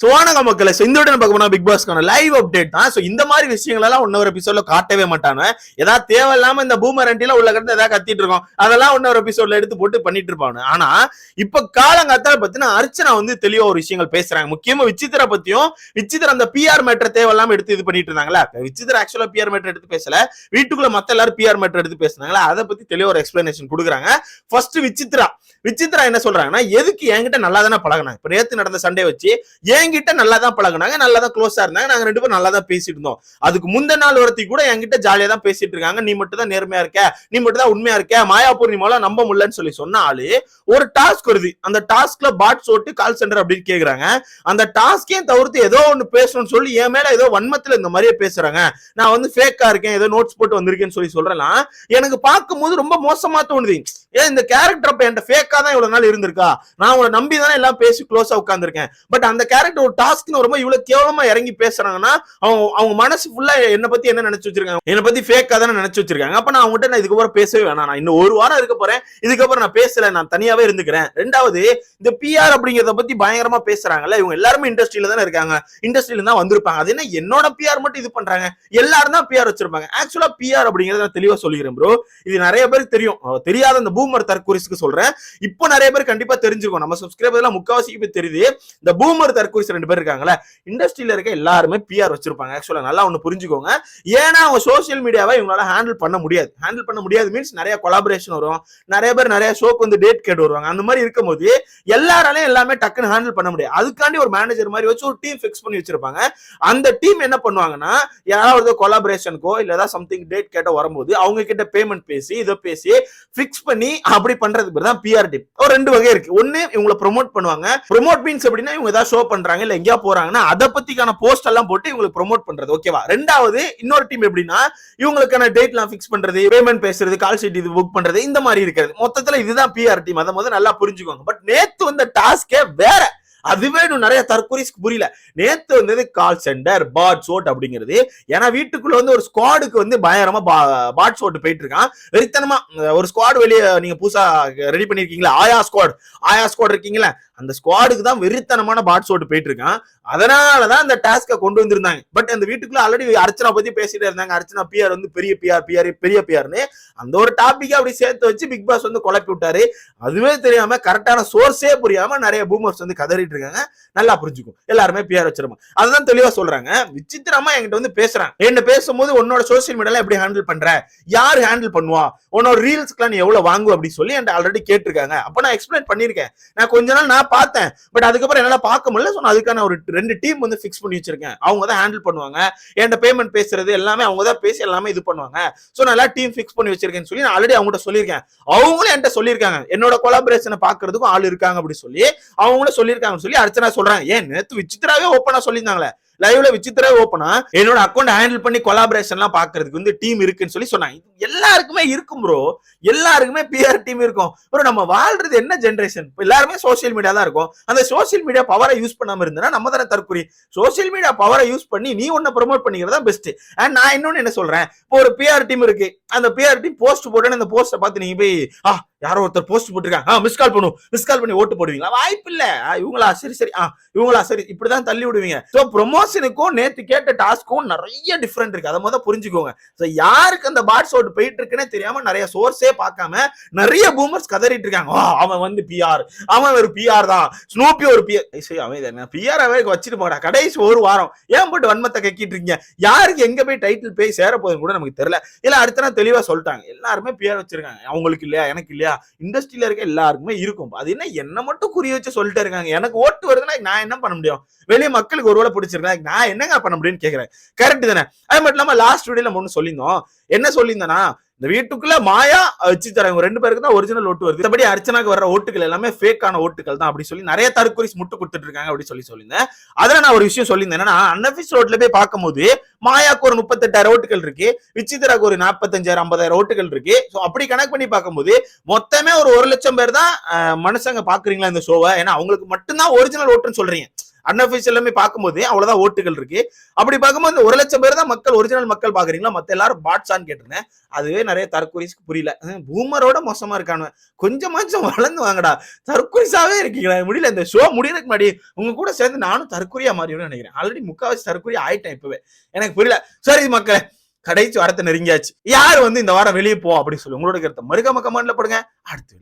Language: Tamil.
சோனக மக்களை இந்த பார்க்க பிக் பாஸ்க்கான லைவ் அப்டேட் தான். சோ இந்த மாதிரி விஷயங்கள் எல்லாம் இன்னொரு எபிசோட்ல காட்டவே மாட்டாங்க. ஏதாவது தேவையில்லாம இந்த பூமர் அண்டில உள்ள கிடந்து ஏதாவது கத்திட்டு இருக்கோம், அதெல்லாம் இன்னொரு எபிசோட்ல எடுத்து போட்டு பண்ணிட்டு இருப்பாங்க. ஆனா இப்ப காலங்காத்தால பத்தினா அர்ச்சனா வந்து தெளிவா ஒரு விஷயங்கள் பேசுறாங்க. முக்கியமா விசித்திரா பத்தியும், விசித்திரா அந்த பிஆர் மேட்டர் தேவையில்லாம எடுத்து இது பண்ணிட்டு இருந்தாங்களா. விசித்திரா ஆக்சுவலா பிஆர் மேட்டர் எடுத்து பேசல, வீட்டுக்குள்ள மத்த எல்லாரும் பிஆர் மேட்டர் எடுத்து பேசினாங்களா, அதை பத்தி தெளிவா ஒரு எக்ஸ்பிளனேஷன் கொடுக்குறாங்க. ஃபர்ஸ்ட் விசித்திரா என்ன சொல்றாங்கன்னா, எதுக்கு என்கிட்ட நல்லா தானே பழகினாங்க. இப்ப நேத்து நடந்த சண்டே வச்சு என்கிட்ட நல்லா தான் பழகினாங்க, நல்லா தான் க்ளோஸா இருந்தாங்க, நாங்க ரெண்டு பேரும் நல்லா தான் பேசிட்டு இருந்தோம். அதுக்கு முந்தின நாள் ஒருத்தி கூட என்கிட்ட ஜாலியா தான் பேசிட்டு இருக்காங்க, நீ மட்டும் தான் நேர்மையா இருக்க, நீ மட்டும் தான் உண்மையா இருக்க, மாயாப்பூர் நீ மூலம் நம்ப முடியலன்னு சொன்ன ஆளு ஒரு டாஸ்க் வருது. அந்த டாஸ்க்ல பாட்ஸ் ஓட்டு கால் சென்டர் அப்படின்னு கேக்குறாங்க. அந்த டாஸ்கே தவிர்த்து ஏதோ ஒன்னு பேசணும்னு சொல்லி என் மேல ஏதோ வன்மத்துல இந்த மாதிரியே பேசுறாங்க. நான் வந்து ஃபேக்கா இருக்கேன், ஏதோ நோட்ஸ் போட்டு வந்திருக்கேன்னு சொல்றேன். எனக்கு பார்க்கும்போது ரொம்ப மோசமா தோணுது. ஏன் இந்த கேரக்டர் அப்ப என்கிட்ட ஃபேக்கா தான் இவ்வளவு நாள் இருந்திருக்கா, நான் உங்களை நம்பி தானே எல்லாம் பேசி க்ளோஸா உட்கார்ந்துருக்கேன். பட் அந்த கேரக்டர் ஒரு டாஸ்க்னு ரொம்ப இவ்வளவு கேவலமா இறங்கி பேசுறாங்கன்னா அவங்க மனசு ஃபுல்லா என்ன பத்தி என்ன நினைச்சு வச்சிருக்காங்க, என்ன பத்தி ஃபேக்கா தானே நினைச்சு வச்சிருக்காங்க. அப்ப நான் அவங்ககிட்ட நான் இதுக்கப்புறம் பேசவே வேணாம், நான் இன்னும் ஒரு வாரம் இருக்க போறேன், இதுக்கப்புறம் நான் பேசல, நான் தனியாவே இருந்துக்கிறேன். ரெண்டாவது இந்த பிஆர் அப்படிங்கறத பத்தி பயங்கரமா பேசுறாங்கல்ல, இவங்க எல்லாருமே இண்டஸ்ட்ரியில தானே இருக்காங்க, இண்டஸ்ட்ரியில தான் வந்திருப்பாங்க. அது என்ன என்னோட பிஆர் மட்டும் இது பண்றாங்க, எல்லாரும் தான் பிஆர் வச்சிருப்பாங்க. ஆக்சுவலா பிஆர் அப்படிங்கறத நான் தெளிவா சொல்லிக்கிறேன் ப்ரோ. இது நிறைய பேருக்கு தெரியும், தெரியாத அந்த பூமர் தற்கொலைக்கு சொல்றேன். இப்போ நிறைய பேர் கண்டிப்பா தெரிஞ்சுக்கும், நம்ம சப்ஸ்கிரைபர் எல்லாம் முக்காவாசி பேர் தெரியுது. இந்த பூமர் தற்கொலை ரெண்டு பேர் இருக்காங்களே, இண்டஸ்ட்ரியில இருக்க எல்லாருமே பிஆர் வச்சிருப்பாங்க. ஆக்சுவலா நல்லா ஒண்ணு புரிஞ்சுக்கோங்க. ஏன்னா அவங்க சோசியல் மீடியாவை இவங்களால ஹேண்டில் பண்ண முடியாது மீன்ஸ் நிறைய கொலாபரேஷன் வரும், நிறைய பேர் நிறைய ஷோக்கு வந்து டேட் கேட்டு வருவாங்க. அந்த மாதிரி இருக்கும்போது எல்லாராலையும் எல்லாமே டக்குன்னு ஹேண்டில் பண்ண முடியாது. அதுக்காண்டி ஒரு மேனேஜர் மாதிரி வச்சு ஒரு டீம் ஃபிக்ஸ் பண்ணி வச்சிருப்பாங்க. அந்த டீம் என்ன பண்ணுவாங்கன்னா, யாராவது கொலாபரேஷனுக்கோ இல்ல ஏதாவது சம்திங் டேட் கேட்ட வரும்போது அவங்க கிட்ட பேமெண்ட் பேசி இதை பேசி ஃபிக்ஸ் பண்ணி அப்படி பண்றதுக்கு பேர் தான் பிஆர் டீம். ஒரு ரெண்டு வகை இருக்கு. ஒன்னு இவங்களை ப்ரோமோட் பண்ணுவாங்க. ப்ரோமோட் மீன்ஸ் அப்படின்னா இவங்க ஏதாவது ஷோ பண்றாங்க இல்ல எங்கேயா போறாங்கன்னா அதை பத்திக்கான போஸ்ட் எல்லாம் போட்டு இவங்களுக்கு ப்ரோமோட் பண்றது, ஓகேவா. ரெண்டாவது இன்னொரு டீம் எப்படின்னா, இவங்களுக்கான டேட் எல்லாம் ஃபிக்ஸ் பண்றது, பேமெண்ட் பேசுறது, கால் ஷீட் இது புக் பண்றது, இந்த மாதிரி இருக்கிறது. மொத்தத்துல இதுதான் பிஆர் டீம். அதை முதல்ல நல்லா புரிஞ்சுக்கோங்க. பட் நேத்து வந்த டாஸ்கே வேற. அதுவே நிறைய தற்கொலைக்கு புரியல. நேத்து வந்தது கால் சென்டர் பாட்ஸ் ஓட் அப்படிங்கிறது. ஏன்னா வீட்டுக்குள்ள வந்து ஒரு ஸ்குவாடுக்கு வந்து பயங்கரமா பாட்ஸ் ஓட்டு போயிட்டு இருக்கான். வெறித்தனமா ஒரு ஸ்குவாட் வெளியே நீங்க புதுசா ரெடி பண்ணிருக்கீங்களா, ஆயா ஸ்குவாட் இருக்கீங்களா, அந்த ஸ்குவாடுக்கு தான் வெறித்தனமான பாட்ஸ் ஓட்டு போயிட்டு இருக்கான். அதனாலதான் அந்த டாஸ்கை கொண்டு வந்திருந்தாங்க. பட் அந்த வீட்டுக்குள்ள ஆல்ரெடி அர்ச்சனா பத்தி பேசிட்டே இருந்தாங்க. அர்ச்சனா பிஆர் வந்து பெரிய பிஆர்னு அந்த ஒரு டாபிக் அப்படி சேர்த்து வச்சு பிக் பாஸ் வந்து குழப்பி விட்டாரு. அதுவே தெரியாம கரெக்டான சோர்ஸே புரியாம நிறைய பூமர்ஸ் வந்து கதறிட்டு இருக்காங்க. நல்லா புரிஞ்சுக்கும், எல்லாருமே பிஆர் வச்சிருமா. அதுதான் தெளிவா சொல்றாங்க. விசித்திரமா என்கிட்ட வந்து பேசுறாங்க. என்ன பேசும்போது உன்னோட சோசியல் மீடியால எப்படி ஹேண்டில் பண்ற, யாரு ஹேண்டில் பண்ணுவா, உன்னோட ரீல்ஸ்க்குலாம் நீ எவ்வளவு வாங்குவ அப்படி சொல்லி என்கிட்ட ஆல்ரெடி கேட்டிருக்காங்க. அப்ப நான் எக்ஸ்பிளைன் பண்ணிருக்கேன். நான் கொஞ்ச நாள் நான் பார்த்தேன், பட் அதுக்கப்புறம் என்னால பார்க்க முடியல. ஸோ அதுக்கான ஒரு 2 டீம் வந்து ஃபிக்ஸ் பண்ணி வச்சிருக்கேன். அவங்க தான் ஹேண்டில் பண்ணுவாங்க. என்கிட்ட பேமெண்ட் பேசுறது எல்லாமே அவங்க தான் பேசி எல்லாமே இது பண்ணுவாங்க. ஸோ நல்லா டீம் ஃபிக்ஸ் பண்ணி வச்சிருக்கேன்னு சொல்லி நான் ஆல்ரெடி அவங்ககிட்ட சொல்லியிருக்கேன். அவங்களும் என்கிட்ட சொல்லியிருக்காங்க, என்னோட கொலாபரேஷனை பாக்குறதுக்கும் ஆள் இருக்காங்க அப்படி சொல்லி அவங்களும் சொல்லியிருக்காங்கன்னு சொல்லி அர்ச்சனா சொல்றாங்க. ஏன் நேத்து விசித்திராவே ஓப்பனா சொல்லியிருந்தாங்களே, லைவ்ல விசித்திரா ஓப்பனா என்னோட அக்கௌண்ட் ஹேண்டில் பண்ணி கொலாபரேஷன் எல்லாம் பாக்குறதுக்கு வந்து டீம் இருக்குன்னு சொல்லி சொன்னாங்க. எல்லாருக்குமே இருக்கும் ப்ரோ, எல்லாருக்குமே பிஆர் டீம் இருக்கும் ப்ரோ. நம்ம வாழ்றது என்ன ஜெனரேஷன், எல்லாருமே சோசியல் மீடியா தான் இருக்கும். அந்த சோசியல் மீடியா பவரை யூஸ் பண்ணாம இருந்தா நம்ம தானே தற்கொலை. சோசியல் மீடியா பவரை யூஸ் பண்ணி நீ ஒன்னு ப்ரொமோட் பண்ணிக்கிறதா பெஸ்ட். அண்ட் நான் இன்னொன்னு என்ன சொல்றேன், இப்போ ஒரு பிஆர் டீம் இருக்கு, அந்த பிஆர் டீம் போஸ்ட் போட்டு அந்த போஸ்ட பார்த்து நீங்க போய் யாரோ ஒருத்தர் போஸ்ட் போட்டிருக்காங்க, மிஸ் கால் பண்ணி ஓட்டு போடுவீங்களா? வாய்ப்பு இல்ல. இவங்களா சரி இப்படிதான் தள்ளி விடுவீங்க. சோ ப்ரொமோஷனுக்கும் நேத்து கேட்ட டாஸ்க்கும் நிறைய டிஃபரெண்ட் இருக்கு. அதை முதல்ல புரிஞ்சுக்கோங்க. யாருக்கு அந்த பாட்ஸ் ஓட்டு போயிட்டு இருக்குன்னே தெரியாம நிறைய சோர்ஸே பார்க்காம நிறைய பூமர்ஸ் கதறிட்டு இருக்காங்க. அவன் வந்து பிஆர், அவன் ஒரு பிஆர் தான், ஸ்னூப்பி ஒரு பிஆர். அவன் பிஆர் வச்சுட்டு போடா, கடைசி ஒரு வாரம் ஏன் போட்டு வன்மத்தை கக்கிட்டு இருக்கீங்க? யாருக்கு எங்க போய் டைட்டில் போய் சேர போதுன்னு கூட நமக்கு தெரியல. இல்ல அடுத்த நாள் தெளிவா சொல்லிட்டாங்க, எல்லாருமே பிஆர் வச்சிருக்காங்க. அவங்களுக்கு இல்லையா, எனக்கு இல்லையா, இண்டஸ்ட்ரியில இருக்க எல்லாருக்குமே இருக்கும். அது என்ன மட்டும் குறி வச்சு சொல்லிட்டு இருக்காங்க. எனக்கு ஓட்டு வருதுன்னா நான் என்ன பண்ண முடியும்? வெளியே மக்களுக்கு ஒருவேளை பிடிச்சிருக்கேன், நான் என்னங்க பண்ண முடியும்னு கேட்கிறேன். கரெக்ட் தானே? அது மட்டும் இல்லாம லாஸ்ட் வீடியோல ஒண்ணு சொல்லியிருந்தோம். என்ன சொல்லியிருந்தேன்னா, இந்த வீட்டுக்குள்ள மாயா விசித்திரா ரெண்டு பேருக்கு தான் ஒரிஜினல் ஓட்டு வருது, மற்றபடி அர்ச்சனாக்கு வர்ற ஓட்டுகள் எல்லாமே ஃபேக்கான ஓட்டுகள் தான் அப்படி சொல்லி நிறைய தற்கொலை முட்டு கொடுத்துட்டு இருக்காங்க அப்படி சொல்லியிருந்தேன். அதுல நான் ஒரு விஷயம் சொல்லியிருந்தேன், என்னன்னா அன்அஃபிஷியல் ஓட்டுல போய் பார்க்கும்போது மாயாக்கு ஒரு 38,000 ஓட்டுகள் இருக்கு, விசித்திராக்கு ஒரு 45,000 50,000 ஓட்டுகள் இருக்கு. சோ அப்படி கனெக்ட் பண்ணி பார்க்கும்போது மொத்தமே ஒரு 1 லட்சம் பேர் தான் மனுஷங்க பாக்குறீங்களா இந்த ஷோவை. ஏன்னா அவங்களுக்கு மட்டும்தான் ஒரிஜினல் ஓட்டுன்னு சொல்றீங்க. அன்அபிஷியல் எல்லாமே பார்க்கும்போது அவ்வளவுதான் ஓட்டுகள் இருக்கு. அப்படி பார்க்கும்போது இந்த 1,00,000 பேர் தான் மக்கள், ஒரிஜினல் மக்கள் பாக்குறீங்களா, மத்த எல்லாரும் பாட்ஸான்னு கேட்டிருந்தேன். அதுவே நிறைய தற்கொலைக்கு புரியல. பூமரோட மோசமா இருக்கானு, கொஞ்சமாச்சும் வளர்ந்து வாங்கடா, தற்கொலைசாவே இருக்கீங்களா, முடியல. இந்த ஷோ முடியறதுக்கு முன்னாடி உங்க கூட சேர்ந்து நானும் தற்கொலையா மாறிடும்னு நினைக்கிறேன். ஆல்ரெடி முக்காவாசி தற்கொலை ஆயிட்டேன் இப்பவே, எனக்கு புரியல. சரி மக்களே, கடைசி வாரத்தை நெருங்கியாச்சு. யார் இந்த வாரம் வெளியே போ அப்படின்னு சொல்லி உங்களோட கருத்தை மறுக்காம கமெண்ட்ல போடுங்க. அடுத்து